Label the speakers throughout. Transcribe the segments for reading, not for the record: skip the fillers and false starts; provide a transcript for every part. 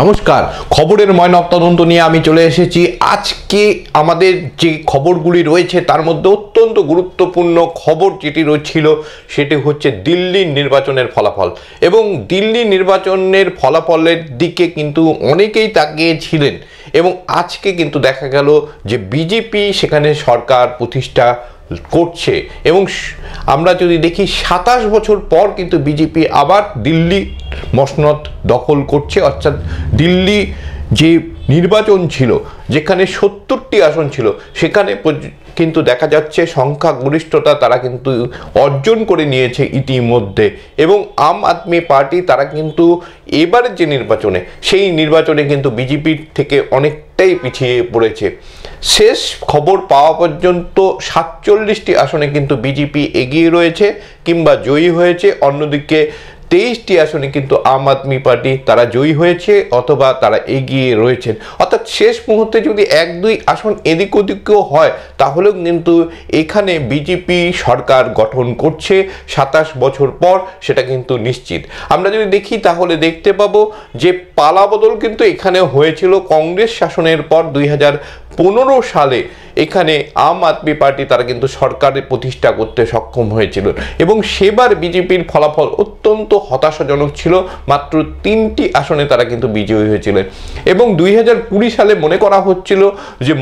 Speaker 1: নমস্কার, খবরের ময়নাক তদন্ত নিয়ে আমি চলে এসেছি। আজকে আমাদের যে খবরগুলি রয়েছে তার মধ্যে অত্যন্ত গুরুত্বপূর্ণ খবর যেটি ছিল সেটি হচ্ছে দিল্লির নির্বাচনের ফলাফল। এবং দিল্লি নির্বাচনের ফলাফলের দিকে কিন্তু অনেকেই তাকিয়েছিলেন এবং আজকে কিন্তু দেখা গেল যে বিজেপি সেখানে সরকার প্রতিষ্ঠা করছে। এবং আমরা যদি দেখি 27 বছর পর কিন্তু বিজেপি আবার দিল্লি মসনদ দখল করছে। অর্থাৎ দিল্লি যে নির্বাচন ছিল যেখানে 70টি আসন ছিল সেখানে কিন্তু দেখা যাচ্ছে সংখ্যাগরিষ্ঠতা তারা কিন্তু অর্জন করে নিয়েছে ইতিমধ্যে। এবং আম আদমি পার্টি তারা কিন্তু এবারের যে নির্বাচনে সেই নির্বাচনে কিন্তু বিজেপির থেকে অনেকটাই পিছিয়ে পড়েছে। শেষ খবর পাওয়া পর্যন্ত 47টি আসনে কিন্তু বিজেপি এগিয়ে রয়েছে কিংবা জয়ী হয়েছে। অন্যদিকে 23টি আসনে কিন্তু আম আদমি পার্টি তারা জয়ী হয়েছে অথবা তারা এগিয়ে রয়েছেন। অর্থাৎ শেষ মুহূর্তে যদি 1-2 আসন এদিক ওদিকেও হয় তাহলেও কিন্তু এখানে বিজেপি সরকার গঠন করছে 27 বছর পর, সেটা কিন্তু নিশ্চিত। আমরা যদি দেখি তাহলে দেখতে পাবো যে পালাবদল কিন্তু এখানে হয়েছিল কংগ্রেস শাসনের পর 2015 সালে। এখানে আম আদমি পার্টি তারা কিন্তু সরকারের প্রতিষ্ঠা করতে সক্ষম হয়েছিল এবং সেবার বিজেপির ফলাফল অত্যন্ত হতাশাজনক ছিল। মাত্র 3টি আসনে তারা কিন্তু বিজয়ী হয়েছিলেন এবং 2020 সালে মনে করা হচ্ছিল যে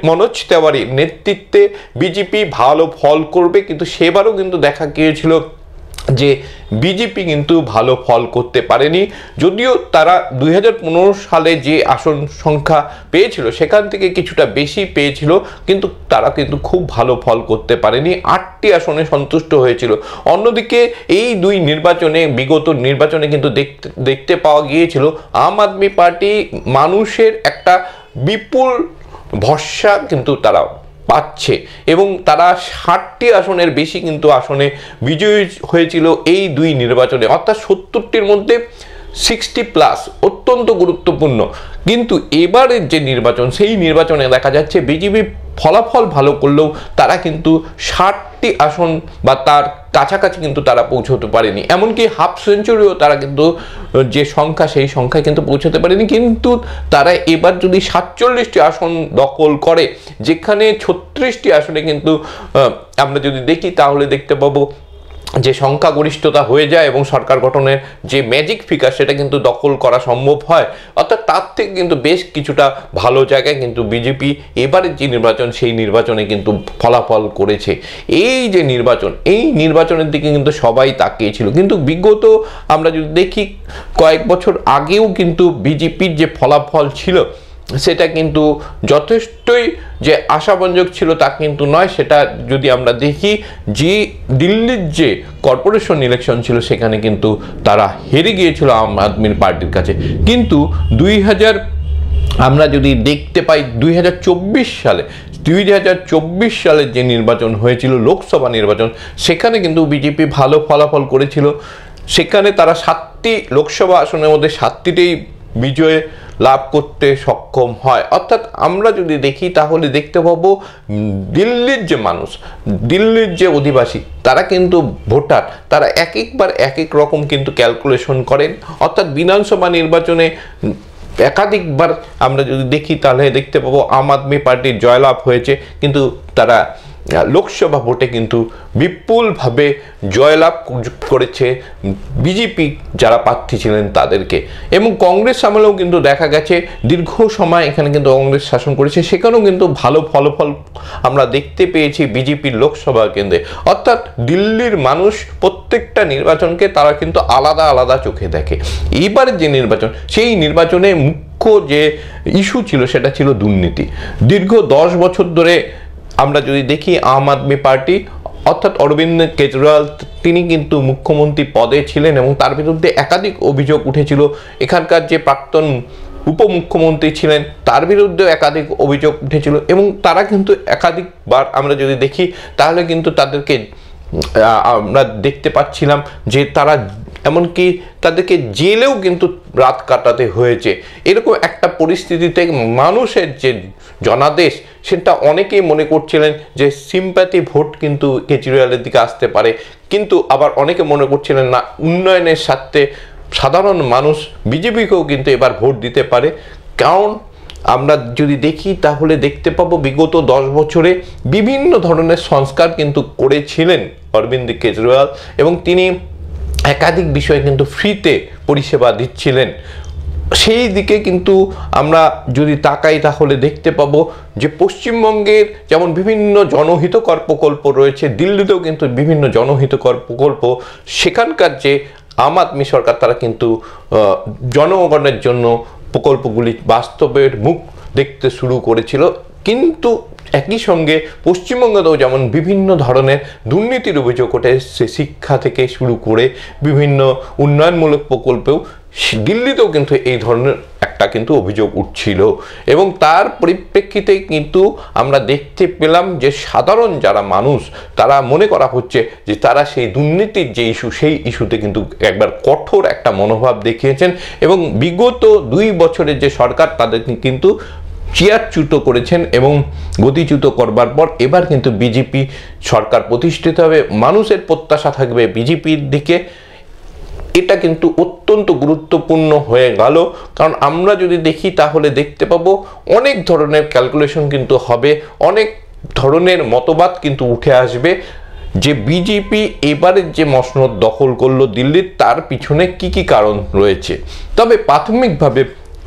Speaker 1: মনোজ তেওয়ারির নেতৃত্বে বিজেপি ভালো ফল করবে, কিন্তু সেবারও কিন্তু দেখা গিয়েছিল যে বিজেপি কিন্তু ভালো ফল করতে পারেনি। যদিও তারা 2015 সালে যে আসন সংখ্যা পেয়েছিল সেখান থেকে কিছুটা বেশি পেয়েছিল, কিন্তু তারা কিন্তু খুব ভালো ফল করতে পারেনি, 8টি আসনে সন্তুষ্ট হয়েছিল। অন্যদিকে এই দুই নির্বাচনে বিগত নির্বাচনে কিন্তু দেখতে পাওয়া গিয়েছিল আম আদমি পার্টি মানুষের একটা বিপুল ভরসা কিন্তু তারা পাচ্ছে এবং তারা 60টি আসনের বেশি কিন্তু আসনে বিজয়ী হয়েছিল এই দুই নির্বাচনে। অর্থাৎ 70টির মধ্যে 60+, অত্যন্ত গুরুত্বপূর্ণ। কিন্তু এবারের যে নির্বাচন সেই নির্বাচনে দেখা যাচ্ছে বিজেপি ফলাফল ভালো করলেও তারা কিন্তু 60টি আসন বা তার কাছাকাছি কিন্তু তারা পৌঁছতে পারেনি। এমনকি হাফ সেঞ্চুরিও তারা কিন্তু যে সংখ্যা সেই সংখ্যায় কিন্তু পৌঁছতে পারেনি। কিন্তু তারা এবার যদি 47টি আসন দখল করে, যেখানে 36টি আসনে কিন্তু আমরা যদি দেখি তাহলে দেখতে পাবো যে সংখ্যাগরিষ্ঠতা হয়ে যায় এবং সরকার গঠনের যে ম্যাজিক ফিগার সেটা কিন্তু দখল করা সম্ভব হয়। অর্থাৎ তার থেকে কিন্তু বেশ কিছুটা ভালো জায়গায় কিন্তু বিজেপি এবারের যে নির্বাচন সেই নির্বাচনে কিন্তু ফলাফল করেছে। এই যে নির্বাচন, এই নির্বাচনের দিকে কিন্তু সবাই তাকিয়েছিল, কিন্তু বিগত আমরা যদি দেখি কয়েক বছর আগেও কিন্তু বিজেপির যে ফলাফল ছিল সেটা কিন্তু যথেষ্টই যে আশাব্যঞ্জক ছিল তা কিন্তু নয়। সেটা যদি আমরা দেখি যে দিল্লির যে কর্পোরেশন ইলেকশন ছিল সেখানে কিন্তু তারা হেরে গিয়েছিল আম আদমি পার্টির কাছে। কিন্তু আমরা যদি দেখতে পাই 2024 সালের যে নির্বাচন হয়েছিল লোকসভা নির্বাচন, সেখানে কিন্তু বিজেপি ভালো ফলাফল করেছিল। সেখানে তারা 7টি লোকসভা আসনের মধ্যে 7টিতেই বিজয় লাভ করতে সক্ষম হয়। অর্থাৎ আমরা যদি দেখি তাহলে দেখতে পাবো দিল্লির যে মানুষ, দিল্লির যে অধিবাসী তারা কিন্তু ভোটার, তারা একবার এক এক রকম কিন্তু ক্যালকুলেশন করেন। অর্থাৎ বিধানসভা নির্বাচনে একাধিকবার আমরা যদি দেখি তাহলে দেখতে পাবো আম আদমি পার্টির জয়লাভ হয়েছে, কিন্তু তারা লোকসভা ভোটে কিন্তু বিপুলভাবে জয়লাভ করেছে বিজেপি যারা প্রার্থী ছিলেন তাদেরকে। এবং কংগ্রেস আমলেও কিন্তু দেখা গেছে দীর্ঘ সময় এখানে কিন্তু কংগ্রেস শাসন করেছে, সেখানেও কিন্তু ভালো ফলাফল আমরা দেখতে পেয়েছি বিজেপির লোকসভা কেন্দ্রে। অর্থাৎ দিল্লির মানুষ প্রত্যেকটা নির্বাচনকে তারা কিন্তু আলাদা আলাদা চোখে দেখে। এইবারের যে নির্বাচন সেই নির্বাচনে মুখ্য যে ইস্যু ছিল সেটা ছিল দুর্নীতি। দীর্ঘ 10 বছর ধরে আমরা যদি দেখি আম আদমি পার্টি অর্থাৎ অরবিন্দ কেজরিওয়াল তিনি কিন্তু মুখ্যমন্ত্রী পদে ছিলেন এবং তার বিরুদ্ধে একাধিক অভিযোগ উঠেছিল। এখানকার যে প্রাক্তন উপমুখ্যমন্ত্রী ছিলেন তার বিরুদ্ধেও একাধিক অভিযোগ উঠেছিল এবং তারা কিন্তু একাধিকবার আমরা যদি দেখি তাহলে কিন্তু তাদেরকে আমরা দেখতে পাচ্ছিলাম যে তারা এমনকি তাদেরকে জেলেও কিন্তু রাত কাটাতে হয়েছে। এরকম একটা পরিস্থিতিতে মানুষের যে জনাদেশ সেটা অনেকেই মনে করছিলেন যে সিম্প্যাথি ভোট কিন্তু কেজরিওয়ালের দিকে আসতে পারে, কিন্তু আবার অনেকে মনে করছিলেন না উন্নয়নের স্বার্থে সাধারণ মানুষ বিজেপিকেও কিন্তু এবার ভোট দিতে পারে। কারণ আমরা যদি দেখি তাহলে দেখতে পাবো বিগত 10 বছরে বিভিন্ন ধরনের সংস্কার কিন্তু করেছিলেন অরবিন্দ কেজরিওয়াল, এবং তিনি একাধিক বিষয়ে কিন্তু ফ্রিতে পরিষেবা দিচ্ছিলেন। সেই দিকে কিন্তু আমরা যদি তাকাই তাহলে দেখতে পাবো যে পশ্চিমবঙ্গের যেমন বিভিন্ন জনহিতকর প্রকল্প রয়েছে, দিল্লিতেও কিন্তু বিভিন্ন জনহিতকর প্রকল্প, সেখানকার যে আম আদমি সরকার তারা কিন্তু জনগণের জন্য প্রকল্পগুলি বাস্তবের মুখ দেখতে শুরু করেছিল। কিন্তু একই সঙ্গে পশ্চিমবঙ্গেও যেমন বিভিন্ন ধরনের দুর্নীতির অভিযোগ ওঠে, সে শিক্ষা থেকে শুরু করে বিভিন্ন উন্নয়নমূলক প্রকল্পেও দিল্লিতেও কিন্তু এই ধরনের একটা কিন্তু অভিযোগ উঠছিল, এবং তার পরিপ্রেক্ষিতে কিন্তু আমরা দেখতে পেলাম যে সাধারণ যারা মানুষ তারা মনে করা হচ্ছে যে তারা সেই দুর্নীতির যে ইস্যু সেই ইস্যুতে কিন্তু একবার কঠোর একটা মনোভাব দেখিয়েছেন, এবং বিগত 2 বছরের যে সরকার তাদেরকে কিন্তু চেয়ারচ্যুত করেছেন, এবং গতিচ্যুত করবার পর এবার কিন্তু বিজেপি সরকার প্রতিষ্ঠিত হবে, মানুষের প্রত্যাশা থাকবে বিজেপির দিকে। এটা কিন্তু অত্যন্ত গুরুত্বপূর্ণ হয়ে গেল, কারণ আমরা যদি দেখি তাহলে দেখতে পাবো অনেক ধরনের ক্যালকুলেশন কিন্তু হবে, অনেক ধরনের মতবাদ কিন্তু উঠে আসবে যে বিজেপি এবারের যে মসনদ দখল করলো দিল্লির, তার পিছনে কি কি কারণ রয়েছে। তবে প্রাথমিকভাবে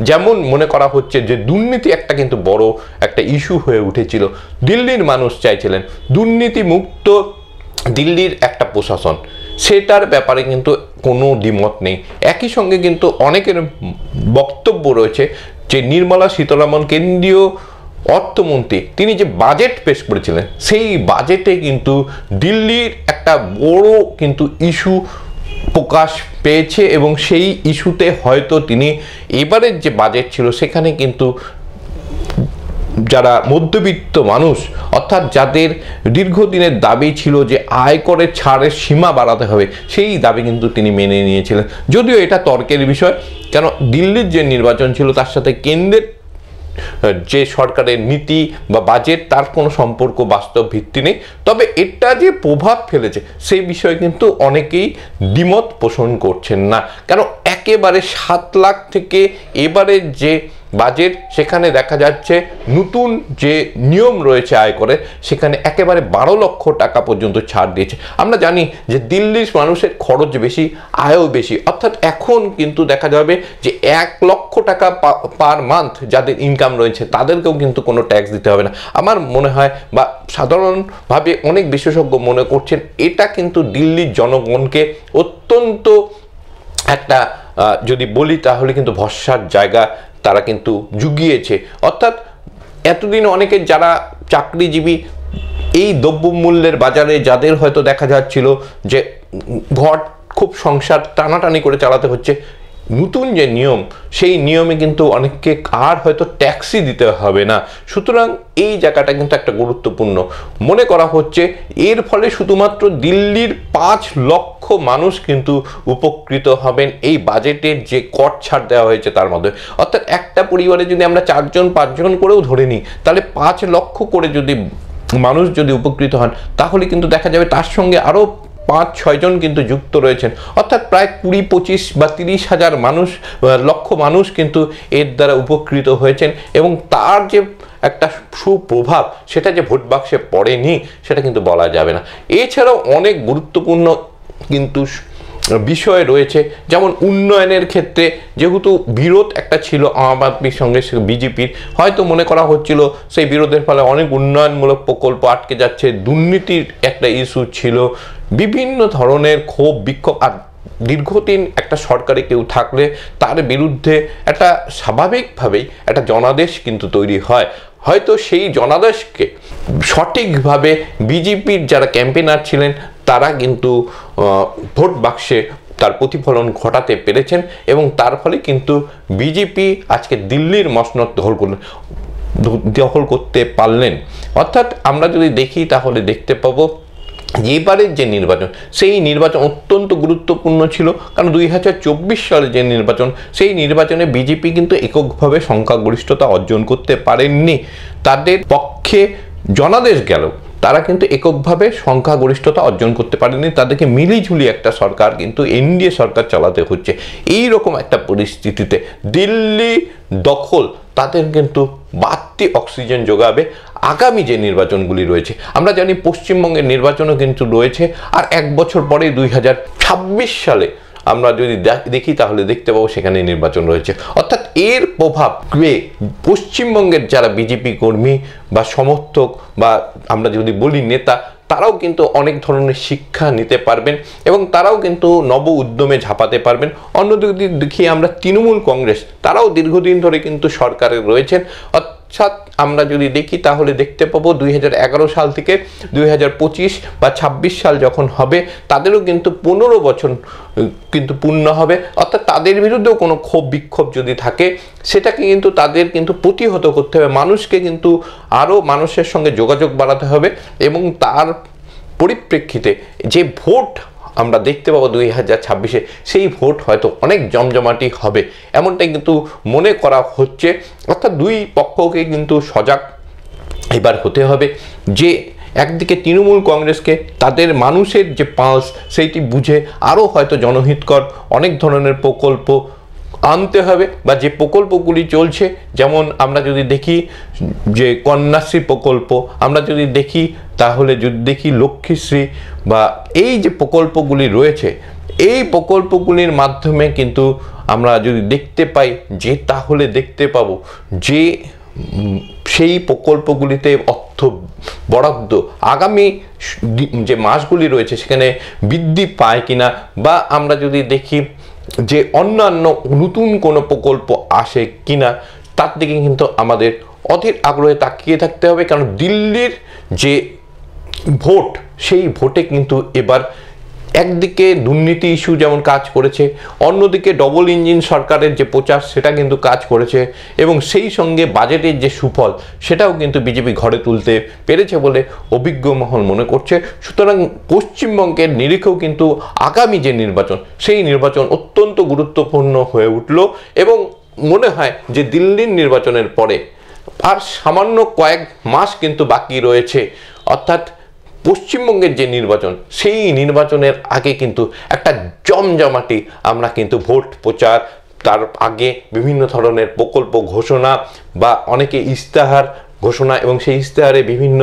Speaker 1: যেমন মনে করা হচ্ছে যে দুর্নীতি একটা কিন্তু বড় একটা ইস্যু হয়ে উঠেছিল, দিল্লির মানুষ চাইছিলেন দুর্নীতি মুক্ত দিল্লির একটা প্রশাসন, সেটার ব্যাপারে কিন্তু কোনো দ্বিমত নেই। একই সঙ্গে কিন্তু অনেকের বক্তব্য রয়েছে যে নির্মলা সীতারামন কেন্দ্রীয় অর্থমন্ত্রী তিনি যে বাজেট পেশ করেছিলেন, সেই বাজেটে কিন্তু দিল্লির একটা বড় কিন্তু ইস্যু প্রকাশ পেয়েছে, এবং সেই ইস্যুতে হয়তো তিনি এবারের যে বাজেট ছিল সেখানে কিন্তু যারা মধ্যবিত্ত মানুষ অর্থাৎ যাদের দীর্ঘদিনের দাবি ছিল যে আয়করের ছাড়ের সীমা বাড়াতে হবে, সেই দাবি কিন্তু তিনি মেনে নিয়েছিলেন। যদিও এটা তর্কের বিষয়, কেন দিল্লির যে নির্বাচন ছিল তার সাথে কেন্দ্রের যে সরকারের নীতি বা বাজেট তার কোনো সম্পর্ক বাস্তব ভিত্তি নেই। তবে এটা যে প্রভাব ফেলেছে সেই বিষয়ে কিন্তু অনেকেই দ্বিমত পোষণ করছেন না, কেন একেবারে 7 লাখ থেকে এবারের যে বাজেট সেখানে দেখা যাচ্ছে নতুন যে নিয়ম রয়েছে আয়করের সেখানে একেবারে 12 লক্ষ টাকা পর্যন্ত ছাড় দিয়েছে। আমরা জানি যে দিল্লির মানুষের খরচ বেশি, আয়ও বেশি, অর্থাৎ এখন কিন্তু দেখা যাবে যে 1 লক্ষ টাকা পার মান্থ যাদের ইনকাম রয়েছে তাদেরকেও কিন্তু কোনো ট্যাক্স দিতে হবে না। আমার মনে হয় বা সাধারণভাবে অনেক বিশেষজ্ঞ মনে করছেন এটা কিন্তু দিল্লির জনগণকে অত্যন্ত একটা যদি বলি তাহলে কিন্তু ভরসার জায়গা তারা কিন্তু জুগিয়েছে। অর্থাৎ এতদিন অনেকে যারা চাকরিজীবী এই দ্রব্যমূল্যের বাজারে যাদের হয়তো দেখা যাচ্ছিল যে ঘর খুব সংসার টানাটানি করে চালাতে হচ্ছে, নতুন যে নিয়ম সেই নিয়মে কিন্তু অনেককে আর হয়তো ট্যাক্সই দিতে হবে না। সুতরাং এই জায়গাটা কিন্তু একটা গুরুত্বপূর্ণ মনে করা হচ্ছে। এর ফলে শুধুমাত্র দিল্লির 5 লক্ষ মানুষ কিন্তু উপকৃত হবেন এই বাজেটের যে কর ছাড় দেওয়া হয়েছে তার মধ্যে। অর্থাৎ একটা পরিবারে যদি আমরা 4 জন 5 জন করেও ধরে নিই তাহলে 5 লক্ষ করে যদি মানুষ যদি উপকৃত হন তাহলে কিন্তু দেখা যাবে তার সঙ্গে আরও 5-6 জন কিন্তু যুক্ত রয়েছেন, অর্থাৎ প্রায় 20-25 বা 30 হাজার মানুষ লক্ষ মানুষ কিন্তু এর দ্বারা উপকৃত হয়েছেন, এবং তার যে একটা সুপ্রভাব সেটা যে ভোট বাক্সে পড়েনি সেটা কিন্তু বলা যাবে না। এছাড়াও অনেক গুরুত্বপূর্ণ কিন্তু বিষয় রয়েছে, যেমন উন্নয়নের ক্ষেত্রে যেহেতু বিরোধ একটা ছিল আম আদমির সঙ্গে বিজেপির, হয়তো মনে করা হচ্ছিল সেই বিরোধের ফলে অনেক উন্নয়নমূলক প্রকল্প আটকে যাচ্ছে, দুর্নীতির একটা ইস্যু ছিল, বিভিন্ন ধরনের ক্ষোভ বিক্ষোভ। আর দীর্ঘদিন একটা সরকারে কেউ থাকলে তার বিরুদ্ধে একটা স্বাভাবিকভাবেই একটা জনাদেশ কিন্তু তৈরি হয়। হয়তো সেই জনাদেশকে সঠিকভাবে বিজেপির যারা ক্যাম্পেনার ছিলেন তারা কিন্তু ভোট বাক্সে তার প্রতিফলন ঘটাতে পেরেছেন, এবং তার ফলে কিন্তু বিজেপি আজকে দিল্লির মসনদ দখল করতে পারলেন। অর্থাৎ আমরা যদি দেখি তাহলে দেখতে পাবো এবারের যে নির্বাচন সেই নির্বাচন অত্যন্ত গুরুত্বপূর্ণ ছিল, কারণ 2024 সালে যে নির্বাচন সেই নির্বাচনে বিজেপি কিন্তু এককভাবে সংখ্যাগরিষ্ঠতা অর্জন করতে পারেননি। তাদের পক্ষে জনাদেশ গেল তারা কিন্তু এককভাবে সংখ্যাগরিষ্ঠতা অর্জন করতে পারেনি, তাদেরকে মিলিঝুলি একটা সরকার কিন্তু এনডিএ সরকার চালাতে হচ্ছে। এই রকম একটা পরিস্থিতিতে দিল্লি দখল তাদের কিন্তু বাড়তি অক্সিজেন যোগাবে আগামী যে নির্বাচনগুলি রয়েছে। আমরা জানি পশ্চিমবঙ্গের নির্বাচনও কিন্তু রয়েছে, আর 1 বছর পরে 2026 সালে আমরা যদি দেখি তাহলে দেখতে পাবো সেখানে নির্বাচন রয়েছে। অর্থাৎ এর প্রভাব পশ্চিমবঙ্গের যারা বিজেপি কর্মী বা সমর্থক বা আমরা যদি বলি নেতা, তারাও কিন্তু অনেক ধরনের শিক্ষা নিতে পারবেন এবং তারাও কিন্তু নব উদ্যমে ঝাঁপাতে পারবেন। অন্যদিকে দেখি আমরা তৃণমূল কংগ্রেস, তারাও দীর্ঘদিন ধরে কিন্তু সরকারে রয়েছেন। অর্থাৎ আমরা যদি দেখি তাহলে দেখতে পাবো 2011 সাল থেকে 2025 বা 26 সাল যখন হবে, তাদেরও কিন্তু 15 বছর কিন্তু পূর্ণ হবে। অর্থাৎ তাদের বিরুদ্ধেও কোনো ক্ষোভ বিক্ষোভ যদি থাকে, সেটাকে কিন্তু তাদের কিন্তু প্রতিহত করতে হবে। মানুষকে কিন্তু আরও মানুষের সঙ্গে যোগাযোগ বাড়াতে হবে এবং তার পরিপ্রেক্ষিতে যে ভোট আমরা দেখতে পাবো 2026-এ, সেই ভোট হয়তো অনেক জমজমাটি হবে, এমনটাই কিন্তু মনে করা হচ্ছে। অর্থাৎ দুই পক্ষকে কিন্তু সজাগ এবার হতে হবে যে একদিকে তৃণমূল কংগ্রেসকে তাদের মানুষের যে পালস সেইটি বুঝে আরও হয়তো জনহিতকর অনেক ধরনের প্রকল্প আনতে হবে, বা যে প্রকল্পগুলি চলছে, যেমন আমরা যদি দেখি যে কন্যাশ্রী প্রকল্প, আমরা যদি দেখি তাহলে যদি দেখি লক্ষ্মীশ্রী, বা এই যে প্রকল্পগুলি রয়েছে, এই প্রকল্পগুলির মাধ্যমে কিন্তু আমরা যদি দেখতে পাই যে তাহলে দেখতে পাবো যে সেই প্রকল্পগুলিতে অর্থ বরাদ্দ আগামী যে মাসগুলি রয়েছে সেখানে বৃদ্ধি পায় কিনা, বা আমরা যদি দেখি যে অন্যান্য নতুন কোনো প্রকল্প আসে কিনা, তার দিকে কিন্তু আমাদের অধীর আগ্রহে তাকিয়ে থাকতে হবে। কারণ দিল্লির যে ভোট, সেই ভোটে কিন্তু এবার একদিকে দুর্নীতি ইস্যু যেমন কাজ করেছে, অন্যদিকে ডবল ইঞ্জিন সরকারের যে প্রচার সেটা কিন্তু কাজ করেছে, এবং সেই সঙ্গে বাজেটের যে সুফল সেটাও কিন্তু বিজেপি ঘরে তুলতে পেরেছে বলে অভিজ্ঞ মহল মনে করছে। সুতরাং পশ্চিমবঙ্গের নিরিখেও কিন্তু আগামী যে নির্বাচন, সেই নির্বাচন অত্যন্ত গুরুত্বপূর্ণ হয়ে উঠল, এবং মনে হয় যে দিল্লির নির্বাচনের পরে আর সামান্য কয়েক মাস কিন্তু বাকি রয়েছে। অর্থাৎ পশ্চিমবঙ্গের যে নির্বাচন, সেই নির্বাচনের আগে কিন্তু একটা জমজমাটি আমরা কিন্তু ভোট প্রচার, তার আগে বিভিন্ন ধরনের প্রকল্প ঘোষণা বা অনেকে ইস্তেহার ঘোষণা, এবং সেই ইস্তেহারে বিভিন্ন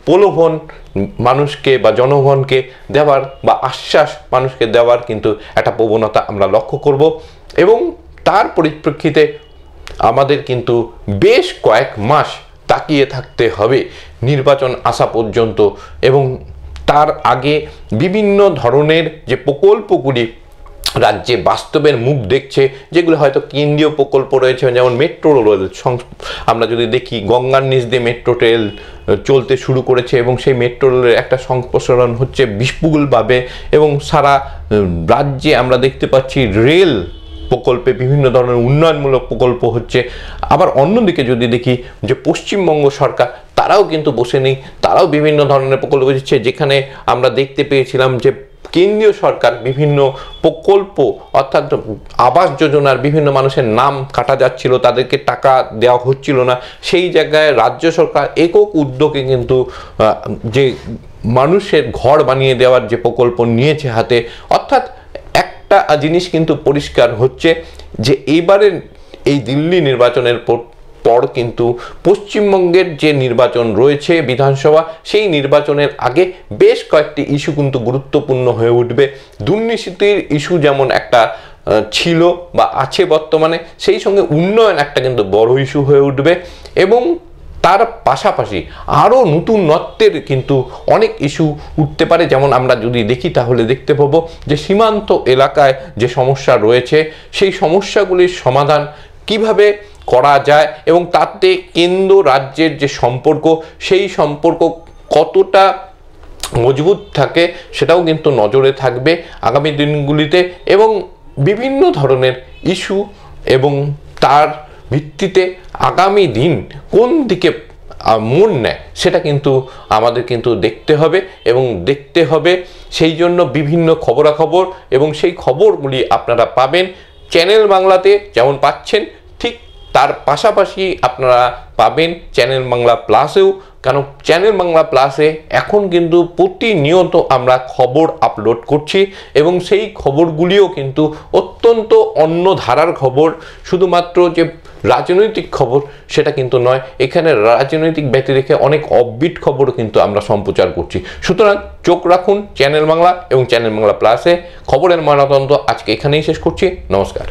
Speaker 1: প্রলোভন মানুষকে বা জনগণকে দেওয়ার বা আশ্বাস মানুষকে দেওয়ার কিন্তু একটা প্রবণতা আমরা লক্ষ্য করব। এবং তার পরিপ্রেক্ষিতে আমাদের কিন্তু বেশ কয়েক মাস তাকিয়ে থাকতে হবে নির্বাচন আসা পর্যন্ত, এবং তার আগে বিভিন্ন ধরনের যে প্রকল্পগুলি রাজ্যে বাস্তবের মুখ দেখছে, যেগুলো হয়তো কেন্দ্রীয় প্রকল্প রয়েছে, যেমন মেট্রো রেল, আমরা যদি দেখি গঙ্গার নিচ দিয়ে মেট্রো রেল চলতে শুরু করেছে, এবং সেই মেট্রো রেলের একটা সম্প্রসারণ হচ্ছে বিপুলভাবে, এবং সারা রাজ্যে আমরা দেখতে পাচ্ছি রেল প্রকল্পে বিভিন্ন ধরনের উন্নয়নমূলক প্রকল্প হচ্ছে। আবার অন্যদিকে যদি দেখি যে পশ্চিমবঙ্গ সরকার, তারাও কিন্তু বসে নেই, তারাও বিভিন্ন ধরনের প্রকল্প দিচ্ছে, যেখানে আমরা দেখতে পেয়েছিলাম যে কেন্দ্রীয় সরকার বিভিন্ন প্রকল্প, অর্থাৎ আবাস যোজনার বিভিন্ন মানুষের নাম কাটা যাচ্ছিল, তাদেরকে টাকা দেওয়া হচ্ছিল না, সেই জায়গায় রাজ্য সরকার একক উদ্যোগে কিন্তু যে মানুষের ঘর বানিয়ে দেওয়ার যে প্রকল্প নিয়েছে হাতে। অর্থাৎ একটা জিনিস কিন্তু পরিষ্কার হচ্ছে যে এইবারের এই দিল্লি নির্বাচনের পর কিন্তু পশ্চিমবঙ্গের যে নির্বাচন রয়েছে বিধানসভা, সেই নির্বাচনের আগে বেশ কয়েকটি ইস্যু কিন্তু গুরুত্বপূর্ণ হয়ে উঠবে। দুর্নীতির ইস্যু যেমন একটা ছিল বা আছে বর্তমানে, সেই সঙ্গে উন্নয়ন একটা কিন্তু বড় ইস্যু হয়ে উঠবে, এবং তার পাশাপাশি আরও নতুন নত্বের কিন্তু অনেক ইস্যু উঠতে পারে। যেমন আমরা যদি দেখি তাহলে দেখতে পাবো যে সীমান্ত এলাকায় যে সমস্যা রয়েছে, সেই সমস্যাগুলির সমাধান কিভাবে করা যায়, এবং তাতে কেন্দ্র রাজ্যের যে সম্পর্ক, সেই সম্পর্ক কতটা মজবুত থাকে, সেটাও কিন্তু নজরে থাকবে আগামী দিনগুলিতে। এবং বিভিন্ন ধরনের ইস্যু এবং তার ভিত্তিতে আগামী দিন কোন দিকে মোড় নেয়, সেটা কিন্তু আমাদের কিন্তু দেখতে হবে, এবং দেখতে হবে সেই জন্য বিভিন্ন খবরাখবর, এবং সেই খবরগুলি আপনারা পাবেন চ্যানেল বাংলাতে যেমন পাচ্ছেন, ঠিক তার পাশাপাশি আপনারা পাবেন চ্যানেল বাংলা প্লাসেও, কারণ চ্যানেল বাংলা প্লাসে এখন কিন্তু প্রতিনিয়ত আমরা খবর আপলোড করছি এবং সেই খবরগুলিও কিন্তু অত্যন্ত অন্য ধারার খবর, শুধুমাত্র যে রাজনৈতিক খবর সেটা কিন্তু নয়, এখানে রাজনৈতিক ব্যতি রেখে অনেক অফবিট খবরও কিন্তু আমরা সম্প্রচার করছি। সুতরাং চোখ রাখুন চ্যানেল বাংলা এবং চ্যানেল বাংলা প্লাসে। খবরের ময়নাতদন্ত আজকে এখানেই শেষ করছি। নমস্কার।